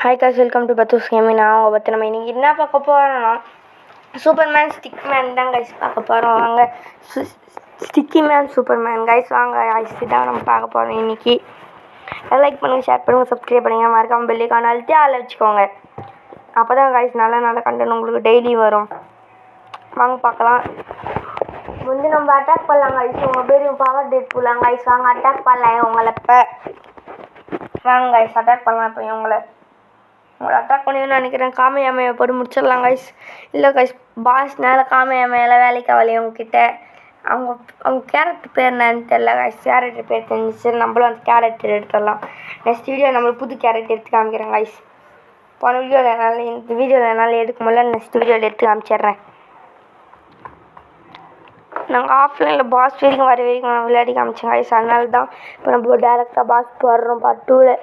Hi guys, welcome to பத்தூஸ் gaming. நான் உங்கள் பற்றி நம்ம இன்றைக்கி என்ன பார்க்க போகிறோன்னா சூப்பர்மேன் ஸ்டிக் மேன் தான் கைஸ் பார்க்க போகிறோம். வாங்க ஸ்டிக்கி மேன் சூப்பர்மேன் கைஸ், வாங்க கைஸ் இதான் நம்ம பார்க்க போகிறோம் இன்றைக்கி. லைக் பண்ணுங்கள், ஷேர் பண்ணுங்கள், சப்ஸ்கிரைப் பண்ணுங்கள், மறக்காமல் பெல்லைக்கான அழுத்தி ஆள வச்சுக்கோங்க. அப்போ தான் கைஸ் நல்ல நல்ல கண்டென்ட் உங்களுக்கு டெய்லி வரும். வாங்க பார்க்கலாம். வந்து நம்ம அட்டாக் பண்ணலாம் கைஸ். உங்கள் பேர் பவர் டேட் போடலாம் கைஸ். வாங்க அட்டாக் பண்ணலாம் உங்களை. இப்போ வாங்க கைஸ் அட்டாக் பண்ணலாம். இப்போ உங்களை அட்டாக் பண்ணுவேன்னு நினைக்கிறேன். காமையாமையை போட்டு முடிச்சிடலாம் கைஸ். இல்லை கைஸ், பாஸ் நேரம் காமையாமையெல்லாம் வேலைக்கு ஆகலையே உங்ககிட்ட. அவங்க கேரக்டர் பேர் என்னன்னு தெரில கைஸ். கேரக்டர் பேர் தெரிஞ்சிச்சு, நம்மளும் அந்த கேரக்டர் எடுத்துடலாம். நெக்ஸ்ட் வீடியோ நம்மளுக்கு புது கேரக்டர் எடுத்து காமிக்கிறேன் கைஸ். போன வீடியோவில் என்னால் இந்த வீடியோவில் என்னால் எடுக்க முடியல, நெக்ஸ்ட் வீடியோவில் எடுத்து காமிச்சிட்றேன். நாங்கள் ஆஃப்லைனில் பாஸ் வரைக்கும் வர வரைக்கும் நான் விளையாடி காமிச்சேன் கைஸ். அதனால தான் இப்போ நம்ம டேரெக்டாக பாஸ் போடுறோம் பார்ட் 2ல்.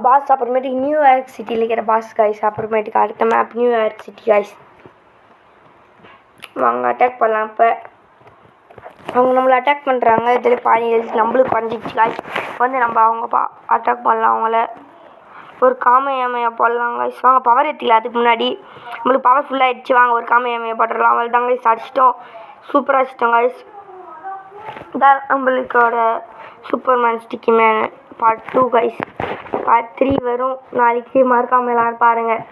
பாஸ் அப்புறமேட்டுக்கு நியூயார்க் சிட்டியில் இருக்கிற பாஸ் கைஸ். அப்புறமேட்டுக்கு அடுத்த மேப் நியூயார்க் சிட்டி கைஸ். வாங்க அட்டாக் பண்ணலாம். இப்போ அவங்க நம்மளை அட்டாக் பண்ணுறாங்க. இதில் பாதி எழுதி நம்மளுக்கு குறைஞ்சிச்சு கைஸ். வந்து நம்ம அவங்க அட்டாக் பண்ணலாம். அவங்கள ஒரு காமையாமையை போடலாம் கைஸ். வாங்க பவர் ஏற்றிக்கலாம். அதுக்கு முன்னாடி நம்மளுக்கு பவர் ஃபுல்லாகிடுச்சு. வாங்க ஒரு காமையாமையை போட்டுடலாம். அவள் தான் கைஸ் அடிச்சிட்டோம். சூப்பராக அடிச்சிட்டோம் கைஸ். இதான் நம்மளுக்கோட superman sticky man part 2 guys. Part 3 வரும் நாளைக்கு, மறக்காமல் எல்லாரும் பாருங்கள்.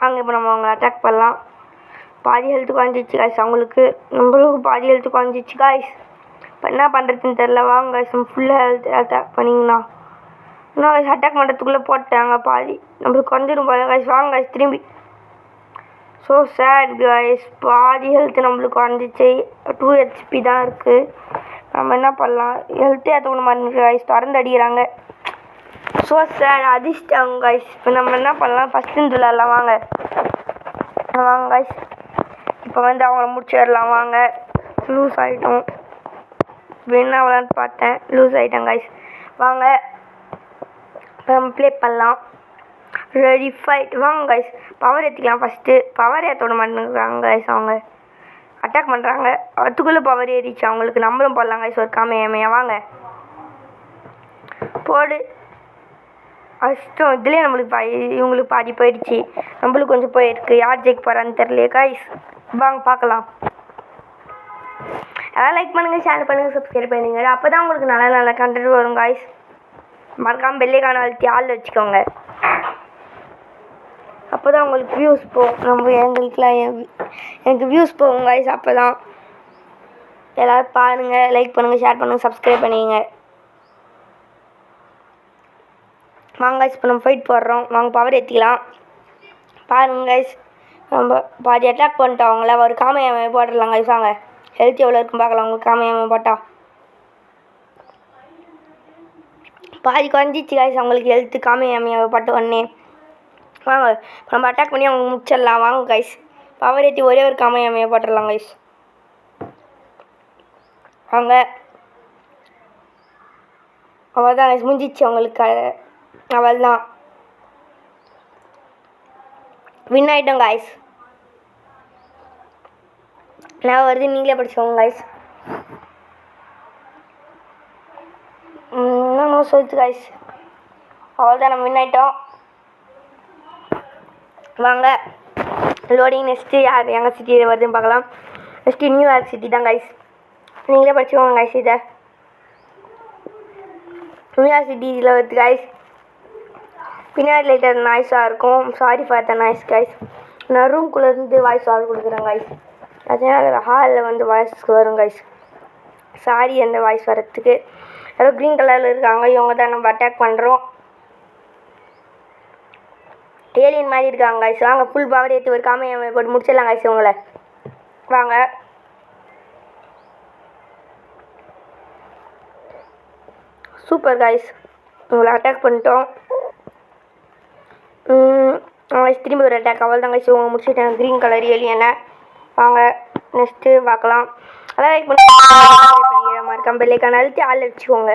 அங்கே இப்போ நம்ம அவங்களை அட்டாக் பண்ணலாம். பாதி ஹெல்த்து குறைஞ்சிச்சு காய்ஸ். அவங்களுக்கு நம்மளுக்கு பாதி ஹெல்த்து குறைஞ்சிச்சு காய்ஸ். இப்போ என்ன பண்ணுறதுன்னு தெரில. வாங்க காய்ஸ் நம்ம ஃபுல்லாக ஹெல்த் அட்டாக் பண்ணிங்கன்னா இன்னும் காய்ஸ் அட்டாக் பண்ணுறதுக்குள்ளே போட்டாங்க பாதி. நம்மளுக்கு குறைஞ்சிரும் போது காய்ஸ். வாங்க காய்ஸ் திரும்பி. ஸோ சேட் காய்ஸ், பாதி ஹெல்த்து நம்மளுக்கு குறைஞ்சிச்சு. 2 HP தான் இருக்குது. நம்ம என்ன பண்ணலாம், ஹெல்த்தே ஏற்ற மாட்டேங்குது காய்ஸ். திறந்து அடிக்கிறாங்க. ஸோ சேட் அதிர்ஷ்டம் கைஸ். இப்போ நம்ம என்ன பண்ணலாம், ஃபஸ்ட்டு விளையாடலாம். வாங்க வாங்க கைஸ், இப்போ வந்து அவங்கள முடிச்சிடலாம். வாங்க லூஸ் ஆகிட்டோம். வின் ஆகலான்னு பார்த்தேன், லூஸ் ஆகிட்டேன் கைஸ். வாங்க இப்போ நம்ம ப்ளே பண்ணலாம். Ready fight. வாங்க கைஸ் பவர் ஏற்றிக்கலாம். ஃபஸ்ட்டு பவர் ஏற்ற மாட்டேங்கிறாங்க கைஸ். அவங்க அட்டாக் பண்ணுறாங்க, அதுக்குள்ளே பவர் ஏறிச்சு அவங்களுக்கு. நம்மளும் போடலாம் கைஸ் ஒரு காமையாமையா. வாங்க போடு. அஷ்டம். இதுலேயே நம்மளுக்கு இவங்களுக்கு பாதி போயிடுச்சு, நம்மளுக்கு கொஞ்சம் போயிருக்கு. யார் ஜெயிக்க போகிறான்னு தெரியலையே காய்ஸ். வாங்க பார்க்கலாம். அதான் லைக் பண்ணுங்கள், ஷேர் பண்ணுங்கள், சப்ஸ்கிரைப் பண்ணுங்கள். அப்போ தான் உங்களுக்கு நல்ல நல்ல கண்டென்ட் வரும் காய்ஸ். மறக்காமல் பெல்லைக்கான அழுத்தி ஆள் வச்சுக்கோங்க. அப்போ தான் உங்களுக்கு வியூஸ் போகும். நம்ம எனக்கு வியூஸ் போகும் காய்ஸ். அப்போ தான் எல்லோரும் பாருங்கள், லைக் பண்ணுங்கள், ஷேர் பண்ணுங்கள், சப்ஸ்கிரைப் பண்ணிங்க. வாங்க கைஸ் இப்போ நம்ம ஃபைட் போடுறோம். வாங்க பவர் ஏற்றிக்கலாம். பாருங்க கைஸ், நம்ம பாதி அட்டாக் பண்ணிட்டோம் அவங்கள. ஒரு காமையாமையை போட்டுடலாம் கைஸ். வாங்க ஹெல்த் எவ்வளோ இருக்குன்னு பார்க்கலாம். உங்களுக்கு காமையாமை போட்டா பாதி குறைஞ்சிச்சு கைஸ் அவங்களுக்கு ஹெல்த்து. காமையாமையை போட்ட உடனே வாங்க நம்ம அட்டாக் பண்ணி அவங்க முடிச்சிடலாம். வாங்க கைஸ் பவர் ஏற்றி ஒரே ஒரு காமையாமையை போட்டுடலாம் கைஸ். வாங்க அவள் தான் கைஸ் முடிஞ்சிச்சு அவங்களுக்கு. அவள் தான் வின் ஆகிட்டோம் காய்ஸ். நான் வருது, நீங்களே படிச்சுக்கோங்க காய்ஸ். இன்னும் சொல்லுது காய்ஸ். அவள் தான் நம்ம வின் ஆகிட்டோம். வாங்க லோடிங். நெக்ஸ்ட்டு யார் எங்கள் சிட்டியில் வருதுன்னு பார்க்கலாம். நெக்ஸ்ட்டு நியூயார்க் சிட்டி தான் காய்ஸ். நீங்களே படிச்சுக்கோங்க காய்ஸ். இதை நியூயார்க் சிட்டியில் வருது காய்ஸ். பின்னாடி லைட்டர் நாய்ஸாக இருக்கும். Sorry for the noise guys. நான் ரூம்குள்ளேருந்து வாய்ஸ் ஆர்டர் கொடுக்குறேன் கைஸ். அதனால் ஹாலில் வந்து வாய்ஸ் வரும் கைஸ். சாரி அந்த வாய்ஸ் வரத்துக்கு. யாரோ க்ரீன் கலரில் இருக்காங்க, இவங்க தான் நம்ம அட்டாக் பண்ணுறோம். ஏலியன் மாதிரி இருக்காங்க கைஸ். வாங்க ஃபுல் பவர் ஏற்றி ஒரு காமையாமை போட்டு முடிச்சிடலாம் கைஸ் உங்களை. வாங்க சூப்பர் கைஸ், உங்களை அட்டாக் பண்ணிட்டோம். திரும்பி ஒரு அட்டாக். அவள் தான் கைஸ் உங்க முடிச்சுட்டேன். க்ரீன் கலர் ஏலியனை. வாங்க நெக்ஸ்ட்டு பார்க்கலாம். அதான் லைக் பண்ணி மறக்காம பெல்லைக்கான அழுத்தி ஆள் வச்சுக்கோங்க.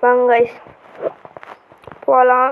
வாங்க கைஸ் போகலாம்.